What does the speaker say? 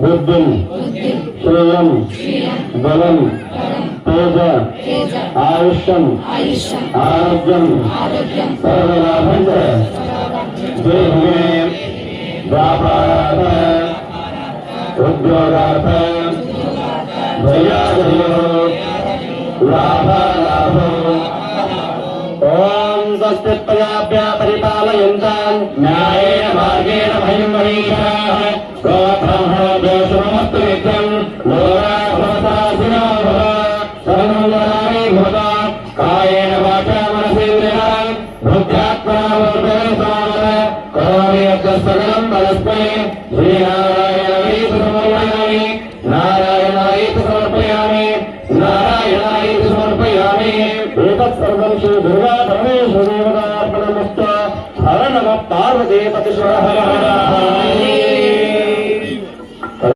बुद्धिं श्रियं बलं तेज आयुष्यं आरोग्यं सर्वलाभं च देहि व्यापारार्थ उद्योगार्थ भयाजयो लाभालाभो ओम स्वस्ति प्रजाभ्यः परिपालयन्तां न्यायेन मार्गेण मह्यं मनीषाः गोब्राह्मणेभ्यो शुभमस्तु नित्यं लोकाः भवन्तः सुखिनो भवन्तु सर्वं वराणि भवतु कायेन वाचा मनसेन्द्रिया बुद्ध्यात्मना करोमि यज्ञसकलं परस्मै श्रीनारायणाय समर्पयामि नारायणाय समर्पयामि नारायणाय समर्पयामि एतत् सर्वं श्री दुर्गा परमेश्वरी देवतार्पणमस्तु हर नमः पार्वती पतिश्वरः